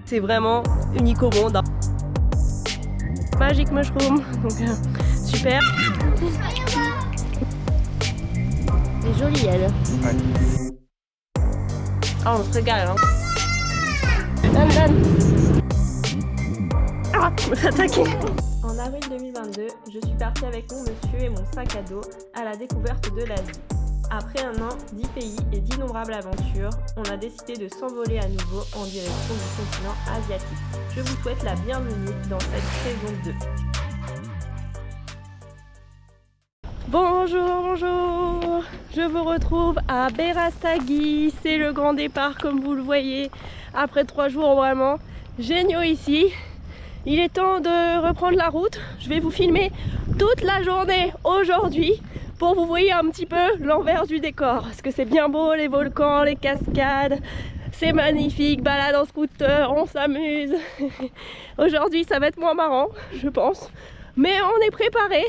C'est vraiment unique au monde. Magic mushroom, donc super. Elle est jolie elle. Ouais. Ah on se régale hein. Dan Dan. Ah, je me fais attaquer. En avril 2022, je suis partie avec mon monsieur et mon sac à dos à la découverte de l'Asie. Après un an, 10 pays et d'innombrables aventures, on a décidé de s'envoler à nouveau en direction du continent asiatique. Je vous souhaite la bienvenue dans cette saison 2. Bonjour, bonjour. Je vous retrouve à Berastagi. C'est le grand départ comme vous le voyez. Après 3 jours vraiment géniaux ici. Il est temps de reprendre la route. Je vais vous filmer toute la journée aujourd'hui pour vous voyez un petit peu l'envers du décor. Parce que c'est bien beau, les volcans, les cascades. C'est magnifique, balade en scooter, on s'amuse. Aujourd'hui ça va être moins marrant, je pense. Mais on est préparé.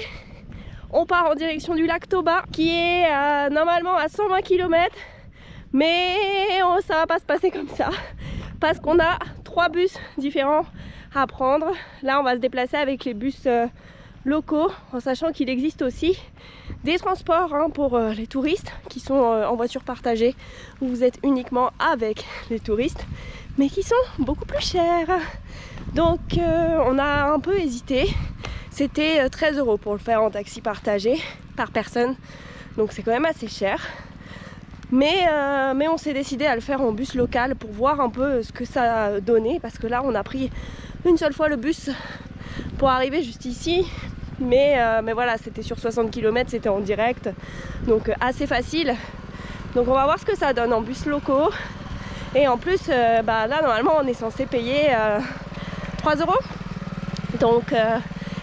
On part en direction du lac Toba qui est normalement à 120 km. Mais ça va pas se passer comme ça. Parce qu'on a 3 bus différents à prendre. Là on va se déplacer avec les bus locaux en sachant qu'il existe aussi des transports pour les touristes qui sont en voiture partagée où vous êtes uniquement avec les touristes mais qui sont beaucoup plus chers. Donc on a un peu hésité. C'était 13 € pour le faire en taxi partagé par personne, donc c'est quand même assez cher. Mais on s'est décidé à le faire en bus local pour voir un peu ce que ça donnait, parce que là on a pris une seule fois le bus pour arriver juste ici. Mais voilà, c'était sur 60 km, c'était en direct, donc assez facile. Donc on va voir ce que ça donne en bus locaux. Et en plus, là normalement on est censé payer 3 €. Donc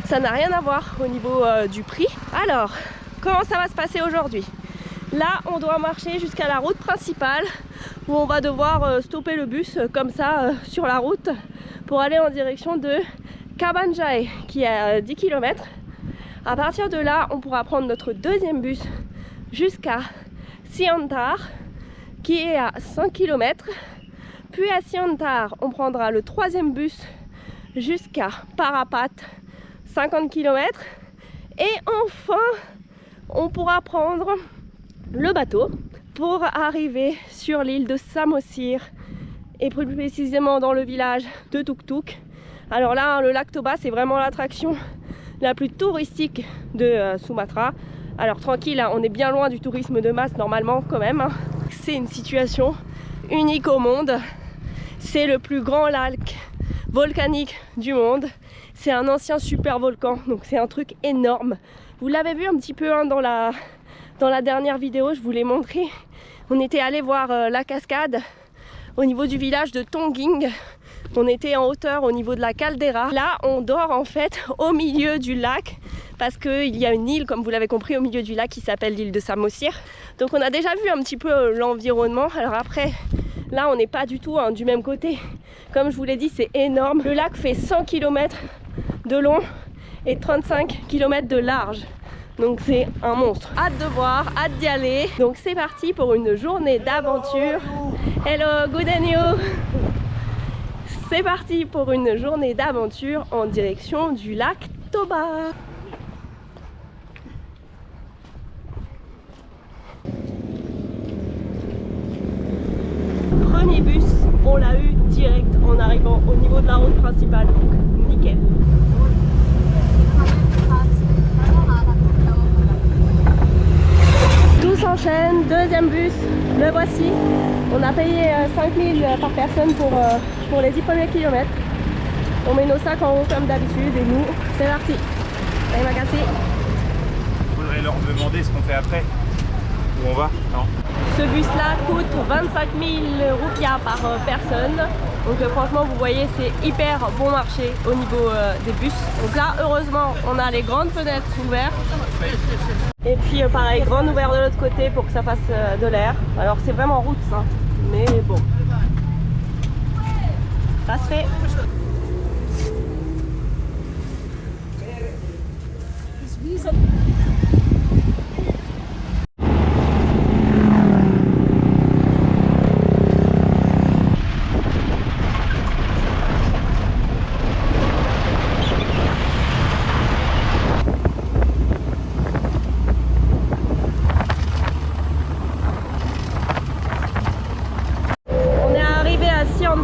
ça n'a rien à voir au niveau du prix. Alors, comment ça va se passer aujourd'hui? Là, on doit marcher jusqu'à la route principale où on va devoir stopper le bus comme ça sur la route pour aller en direction de Kabanjae qui est à 10 km. À partir de là, on pourra prendre notre deuxième bus jusqu'à Siantar qui est à 100 km. Puis à Siantar, on prendra le troisième bus jusqu'à Parapat, 50 km. Et enfin, on pourra prendre le bateau pour arriver sur l'île de Samosir et plus précisément dans le village de Tuktuk. Alors là, le lac Toba, c'est vraiment l'attraction la plus touristique de Sumatra. Alors tranquille, on est bien loin du tourisme de masse normalement quand même. C'est une situation unique au monde. C'est le plus grand lac volcanique du monde. C'est un ancien super volcan, donc c'est un truc énorme. Vous l'avez vu un petit peu dans la dernière vidéo, je vous l'ai montré. On était allé voir la cascade au niveau du village de Tonging. On était en hauteur au niveau de la caldeira. Là, on dort en fait au milieu du lac parce qu'il y a une île, comme vous l'avez compris, au milieu du lac qui s'appelle l'île de Samosir. Donc on a déjà vu un petit peu l'environnement. Alors après, là, on n'est pas du tout du même côté. Comme je vous l'ai dit, c'est énorme. Le lac fait 100 km de long et 35 km de large. Donc c'est un monstre. Hâte de voir, hâte d'y aller. Donc c'est parti pour une journée d'aventure. Hello, good and you. C'est parti pour une journée d'aventure en direction du lac Toba. Premier bus, on l'a eu direct en arrivant au niveau de la route principale, donc nickel. Tout s'enchaîne, deuxième bus, le voici. On a payé 5 000 par personne pour les 10 premiers kilomètres. On met nos sacs en haut comme d'habitude et nous, c'est parti. Allez, ma cassé. Faudrait leur demander ce qu'on fait après. Où on va? Non. Ce bus-là coûte 25 000 roupias par personne. Donc franchement, vous voyez, c'est hyper bon marché au niveau des bus. Donc là, heureusement, on a les grandes fenêtres ouvertes. Et puis pareil, grande ouverte de l'autre côté pour que ça fasse de l'air. Alors c'est vraiment route ça, mais bon, ça se fait.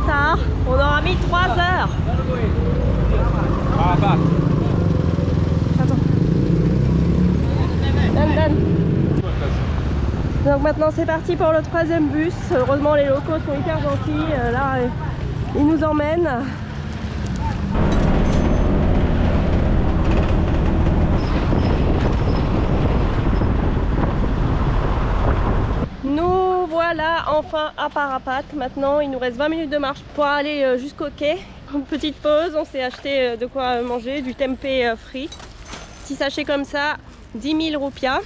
tard. On aura mis 3 heures. Ah bah. Attends. Dan. Donc maintenant c'est parti pour le 3e bus. Heureusement les locaux sont hyper gentils. Là ils nous emmènent. Nous voilà enfin à Parapat. Maintenant il nous reste 20 minutes de marche pour aller jusqu'au quai. Une petite pause, on s'est acheté de quoi manger, du tempeh frit. Petit sachet comme ça, 10 000 roupias.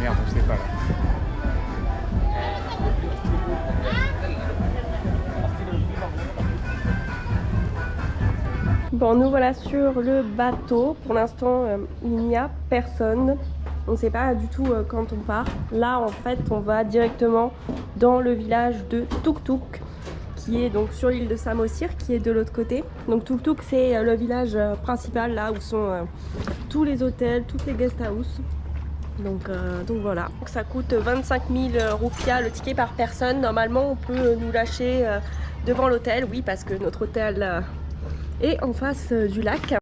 Merde, on sait pas là. Bon, nous voilà sur le bateau. Pour l'instant, il n'y a personne. On ne sait pas du tout quand on part. Là, en fait, on va directement dans le village de Tuktuk, qui est donc sur l'île de Samosir, qui est de l'autre côté. Donc Tuktuk, c'est le village principal, là où sont tous les hôtels, toutes les guest houses. Donc voilà. Donc, ça coûte 25 000 roupias le ticket par personne. Normalement, on peut nous lâcher devant l'hôtel. Oui, parce que notre hôtel est en face du lac.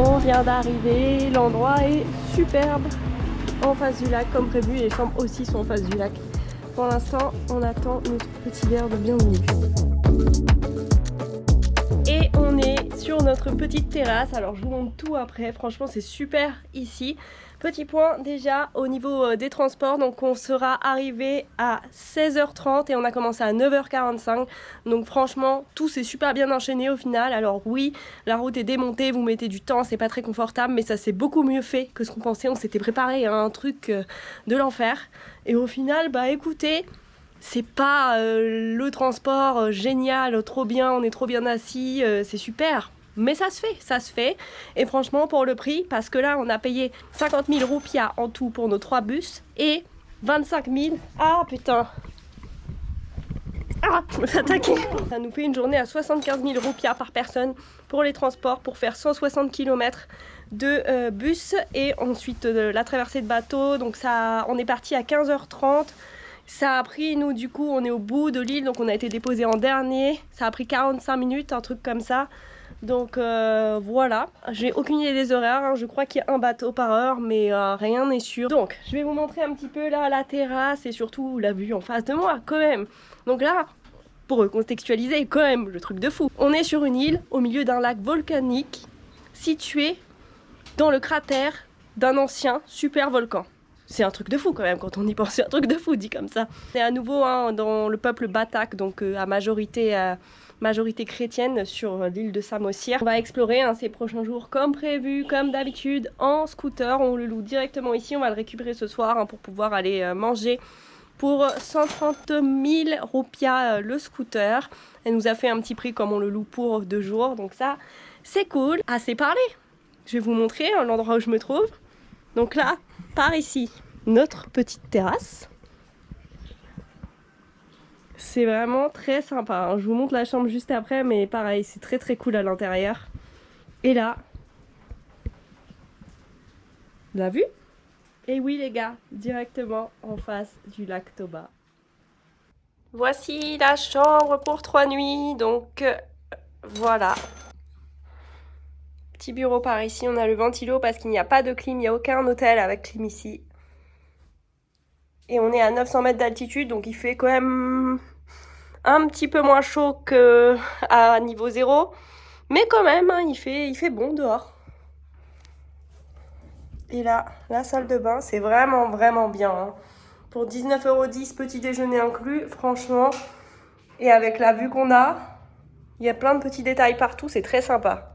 On vient d'arriver, l'endroit est superbe en face du lac comme prévu et les chambres aussi sont en face du lac. Pour l'instant, on attend notre petit verre de bienvenue. Et on est sur notre petite terrasse, alors je vous montre tout après, franchement c'est super ici. Petit point déjà au niveau des transports, donc on sera arrivé à 16h30 et on a commencé à 9h45. Donc franchement tout s'est super bien enchaîné au final. Alors oui, la route est démontée, vous mettez du temps, c'est pas très confortable, mais ça s'est beaucoup mieux fait que ce qu'on pensait. On s'était préparé à un truc de l'enfer. Et au final, bah écoutez, c'est pas le transport génial, trop bien, on est trop bien assis, c'est super. Mais ça se fait. Et franchement, pour le prix, parce que là, on a payé 50 000 roupias en tout pour nos 3 bus et 25 000. Ah putain! Ah, je me fais attaquer! Ça nous fait une journée à 75 000 roupias par personne pour les transports, pour faire 160 km de bus et ensuite la traversée de bateau. Donc ça, on est parti à 15h30. Ça a pris, nous du coup, on est au bout de l'île, donc on a été déposé en dernier. Ça a pris 45 minutes, un truc comme ça. Donc voilà, j'ai aucune idée des horaires, hein. Je crois qu'il y a un bateau par heure, mais rien n'est sûr. Donc je vais vous montrer un petit peu là la terrasse et surtout la vue en face de moi quand même. Donc là, pour contextualiser quand même, le truc de fou. On est sur une île au milieu d'un lac volcanique situé dans le cratère d'un ancien super volcan. C'est un truc de fou quand même quand on y pense, c'est un truc de fou dit comme ça. C'est à nouveau hein, dans le peuple Batak, donc à majorité chrétienne sur l'île de Samosir. On va explorer hein, ces prochains jours comme prévu, comme d'habitude, en scooter. On le loue directement ici, on va le récupérer ce soir hein, pour pouvoir aller manger pour 130 000 roupias le scooter. Elle nous a fait un petit prix comme on le loue pour 2 jours, donc ça c'est cool. Assez parlé, je vais vous montrer hein, l'endroit où je me trouve. Donc là, par ici, notre petite terrasse. C'est vraiment très sympa, hein. Je vous montre la chambre juste après, mais pareil, c'est très très cool à l'intérieur. Et là, la vue? Et oui les gars, directement en face du lac Toba. Voici la chambre pour 3 nuits, donc voilà. Petit bureau par ici, on a le ventilo parce qu'il n'y a pas de clim, il n'y a aucun hôtel avec clim ici. Et on est à 900 mètres d'altitude, donc il fait quand même un petit peu moins chaud qu'à niveau 0. Mais quand même, hein, il fait bon dehors. Et là, la salle de bain, c'est vraiment, vraiment bien. Hein. Pour 19,10 €, petit déjeuner inclus, franchement. Et avec la vue qu'on a, il y a plein de petits détails partout, c'est très sympa.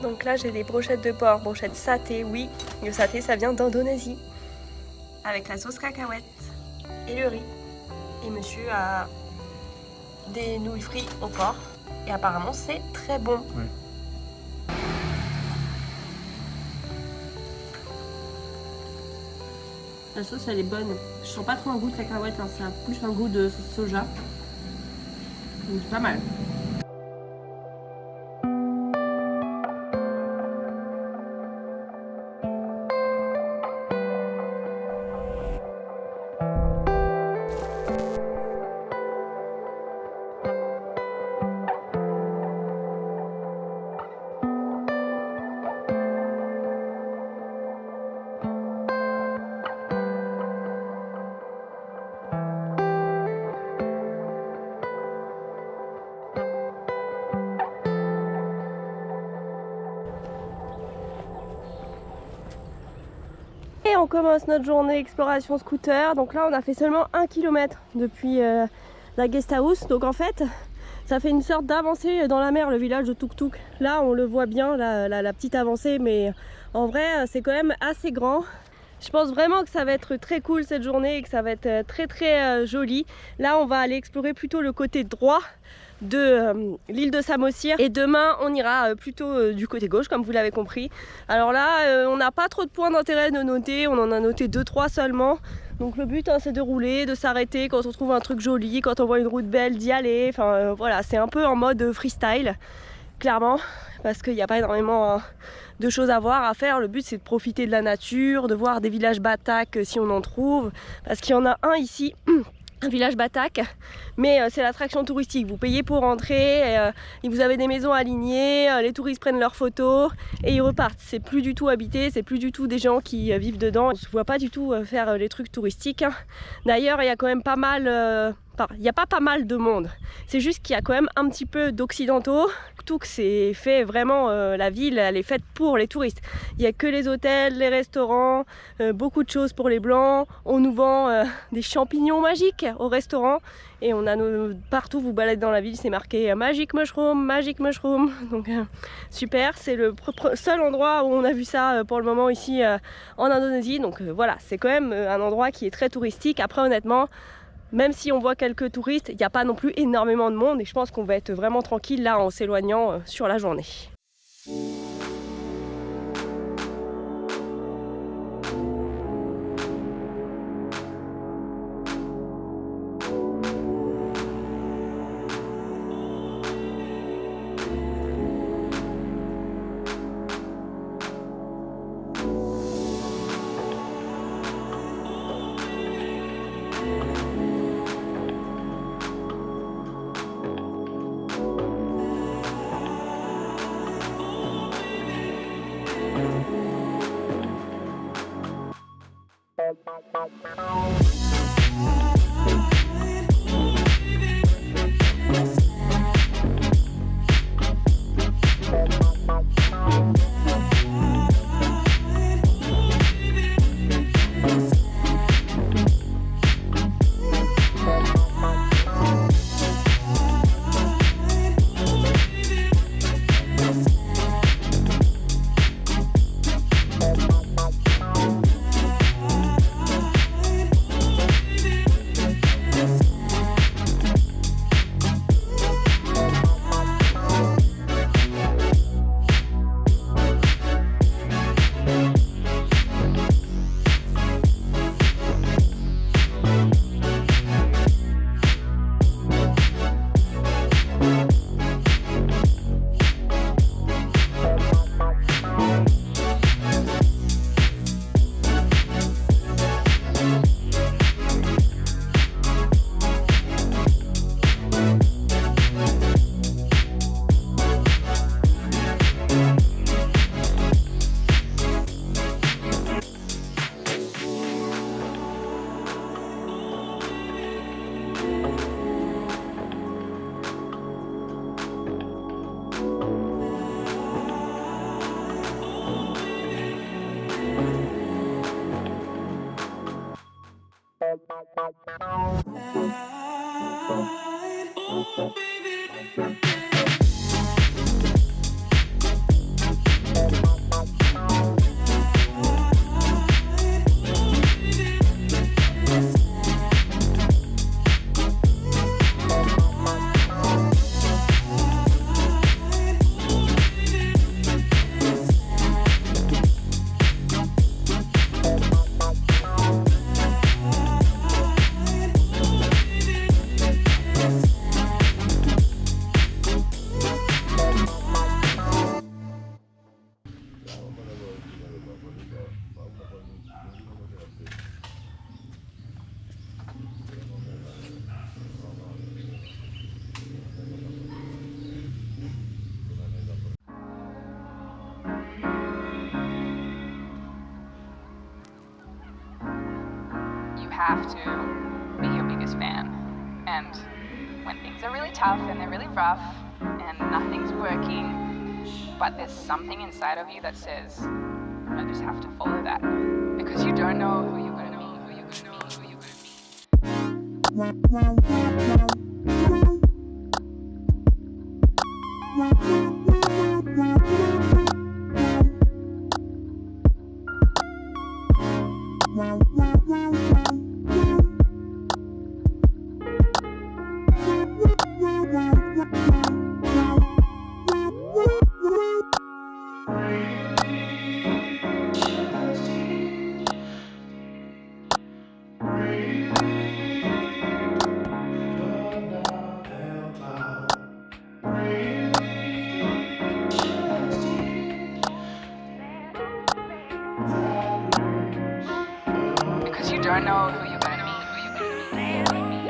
Donc là, j'ai des brochettes de porc, brochettes saté, oui. Le saté, ça vient d'Indonésie. Avec la sauce cacahuète et le riz. Et monsieur a des nouilles frites au porc. Et apparemment, c'est très bon. Ouais. La sauce, elle est bonne. Je sens pas trop un goût de cacahuète, hein. C'est plus un goût de soja. Donc c'est pas mal. Et on commence notre journée exploration scooter. Donc là, on a fait seulement 1 km depuis la guest house. Donc en fait, ça fait une sorte d'avancée dans la mer, le village de Tuk Tuk. Là, on le voit bien, la petite avancée, mais en vrai, c'est quand même assez grand. Je pense vraiment que ça va être très cool cette journée et que ça va être très très joli. Là, on va aller explorer plutôt le côté droit de l'île de Samosir et demain on ira plutôt du côté gauche, comme vous l'avez compris. Alors là on n'a pas trop de points d'intérêt de noter, on en a noté 2-3 seulement. Donc le but c'est de rouler, de s'arrêter quand on trouve un truc joli, quand on voit une route belle, d'y aller. Enfin voilà, c'est un peu en mode freestyle clairement, parce qu'il n'y a pas énormément de choses à voir, à faire. Le but c'est de profiter de la nature, de voir des villages batak si on en trouve, parce qu'il y en a un ici, un village batak, mais c'est l'attraction touristique. Vous payez pour entrer, et vous avez des maisons alignées, les touristes prennent leurs photos et ils repartent. C'est plus du tout habité, c'est plus du tout des gens qui vivent dedans. On ne se voit pas du tout faire les trucs touristiques. D'ailleurs, il y a quand même pas mal... il n'y a pas mal de monde, c'est juste qu'il y a quand même un petit peu d'occidentaux. Tout que c'est fait vraiment, la ville elle est faite pour les touristes. Il n'y a que les hôtels, les restaurants, beaucoup de choses pour les blancs. On nous vend des champignons magiques au restaurant et on a partout, vous baladez dans la ville, c'est marqué Magic Mushroom, Magic Mushroom. Donc super, c'est le seul endroit où on a vu ça pour le moment ici en Indonésie. Donc voilà, c'est quand même un endroit qui est très touristique. Après honnêtement, même si on voit quelques touristes, il n'y a pas non plus énormément de monde et je pense qu'on va être vraiment tranquille là en s'éloignant sur la journée. Have to be your biggest fan, and when things are really tough and they're really rough and nothing's working, but there's something inside of you that says, I just have to follow that, because you don't know who you're going to be, who you're going to be, who you're going don't know who you're going to be, who you're going to be.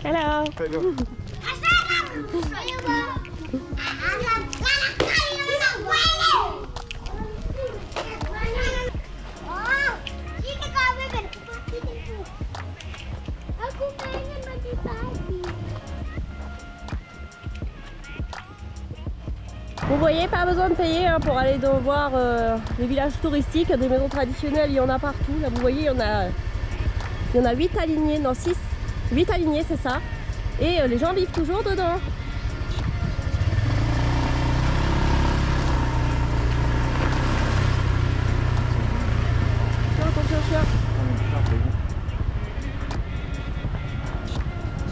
Hello. Hello. Vous voyez, pas besoin de payer hein, pour aller voir les villages touristiques, des maisons traditionnelles, il y en a partout. Là vous voyez, il y en a 8 alignés, non 6, 8 alignés c'est ça. Et les gens vivent toujours dedans. sûr.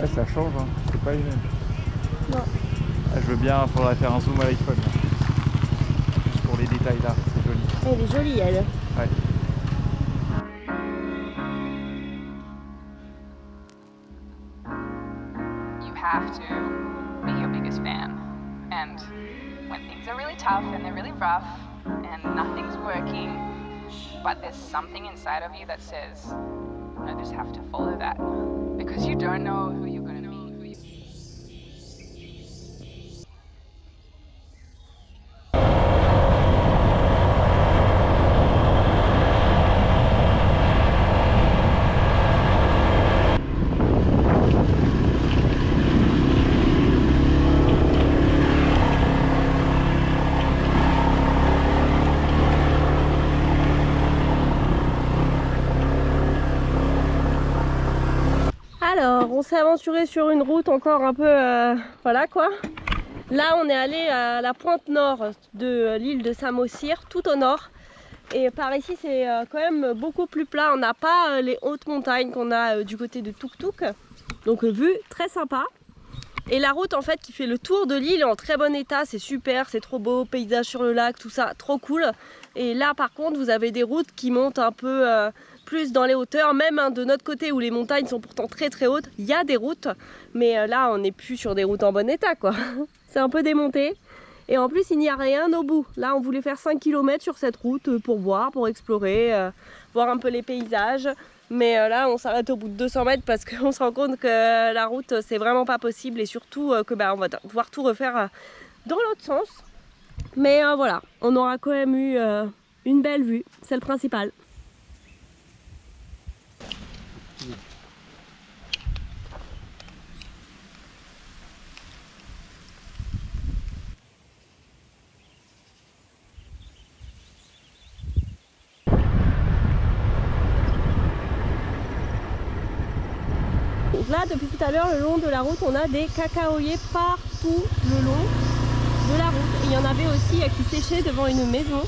Ouais, ça change, hein. C'est pas les mêmes. Non. Ah, je veux bien, faudrait faire un zoom à l'iPhone. Juste pour les détails là, c'est joli. Elle est jolie, elle. Ouais. You have to be your biggest fan. And when things are really tough and they're really rough and nothing's working, but there's something inside of you that says, I just have to follow that. Because you don't know who you're going to meet. Alors, on s'est aventuré sur une route encore un peu... voilà quoi. Là, on est allé à la pointe nord de l'île de Samosir, tout au nord. Et par ici, c'est quand même beaucoup plus plat. On n'a pas les hautes montagnes qu'on a du côté de Tuk Tuk. Donc, vue très sympa. Et la route, en fait, qui fait le tour de l'île est en très bon état. C'est super, c'est trop beau, paysage sur le lac, tout ça, trop cool. Et là, par contre, vous avez des routes qui montent un peu... plus dans les hauteurs, même de notre côté où les montagnes sont pourtant très très hautes, il y a des routes, mais là on n'est plus sur des routes en bon état quoi. C'est un peu démonté et en plus il n'y a rien au bout. Là on voulait faire 5 km sur cette route pour voir, pour explorer, voir un peu les paysages, mais là on s'arrête au bout de 200 mètres parce qu'on se rend compte que la route c'est vraiment pas possible et surtout que on va devoir tout refaire dans l'autre sens. Mais voilà, on aura quand même eu une belle vue, c'est le principal. Donc là, depuis tout à l'heure, le long de la route, on a des cacaoyers partout le long de la route. Et il y en avait aussi qui séchaient devant une maison.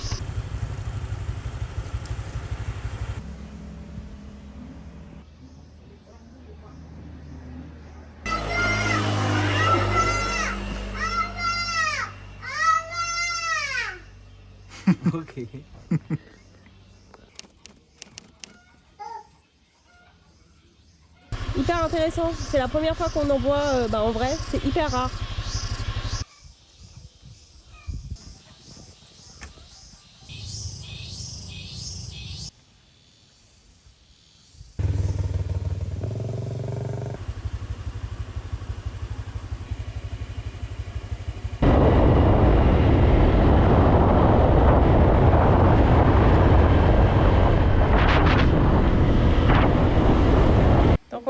Ok. Hyper intéressant, c'est la première fois qu'on en voit en vrai, c'est hyper rare.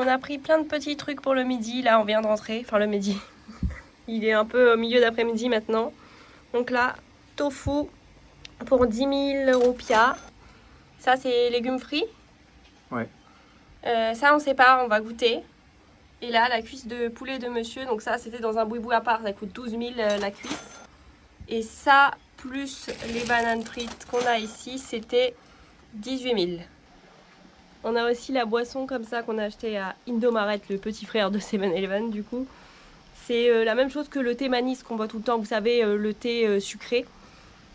On a pris plein de petits trucs pour le midi, là on vient de rentrer, enfin le midi, il est un peu au milieu d'après-midi maintenant. Donc là, tofu pour 10 000 roupias, ça c'est légumes frits. Ouais. Ça on sépare, on va goûter. Et là la cuisse de poulet de monsieur, donc ça c'était dans un boui-boui à part, ça coûte 12 000 la cuisse. Et ça plus les bananes frites qu'on a ici, c'était 18 000. On a aussi la boisson comme ça qu'on a acheté à Indomaret, le petit frère de 7-Eleven du coup. C'est la même chose que le thé manis qu'on boit tout le temps, vous savez, le thé sucré,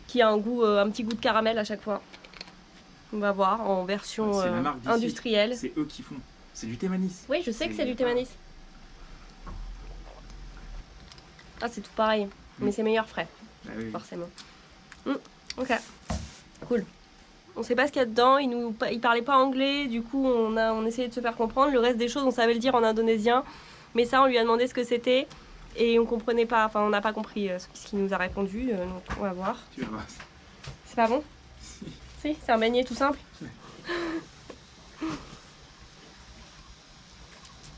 qui a un petit goût de caramel à chaque fois. On va voir en version industrielle. C'est eux qui font. C'est du thé manis. Oui, je sais que c'est du thé manis. Ah, c'est tout pareil, mais c'est meilleur frais, oui. forcément. Ok, cool. On sait pas ce qu'il y a dedans, il parlait pas anglais, du coup on essayait de se faire comprendre. Le reste des choses on savait le dire en indonésien, mais ça on lui a demandé ce que c'était et on comprenait pas, enfin on n'a pas compris ce qu'il nous a répondu, donc on va voir. Tu vas voir. C'est pas bon? Si, c'est un beignet tout simple.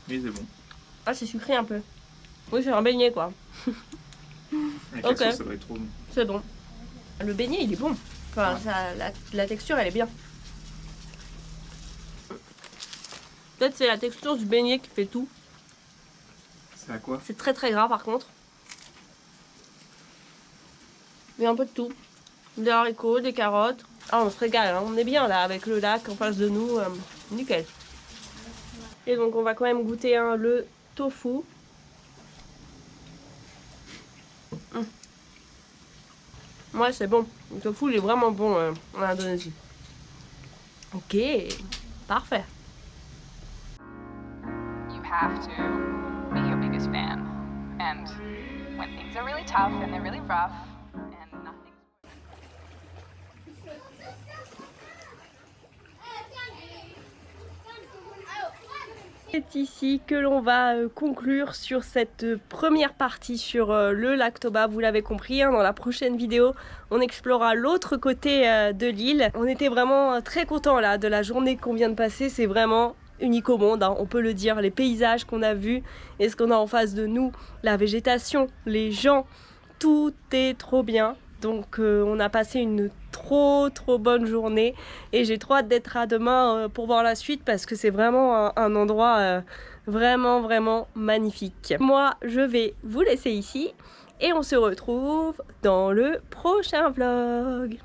Mais c'est bon. Ah, c'est sucré un peu. Oui, c'est un beignet quoi. Avec la sauce, ça doit être trop bon. C'est bon. Le beignet il est bon. Enfin, la texture elle est bien. Peut-être c'est la texture du beignet qui fait tout. C'est à quoi? C'est très très gras par contre. Il y a un peu de tout. Des haricots, des carottes, Ah, on se régale, hein. On est bien là avec le lac en face de nous, nickel. Et donc on va quand même goûter le tofu. Ouais, c'est bon. Le tofu il est vraiment bon en Indonésie. Ok, parfait. You have to be your biggest fan. And when things are really tough and they're really rough and nothing's C'est ici que l'on va conclure sur cette première partie sur le lac Toba. Vous l'avez compris, hein, dans la prochaine vidéo, on explorera l'autre côté de l'île. On était vraiment très contents là de la journée qu'on vient de passer. C'est vraiment unique au monde, hein, on peut le dire. Les paysages qu'on a vus et ce qu'on a en face de nous, la végétation, les gens, tout est trop bien. Donc on a passé une trop bonne journée et j'ai trop hâte d'être à demain pour voir la suite parce que c'est vraiment un endroit vraiment magnifique. Moi je vais vous laisser ici et on se retrouve dans le prochain vlog.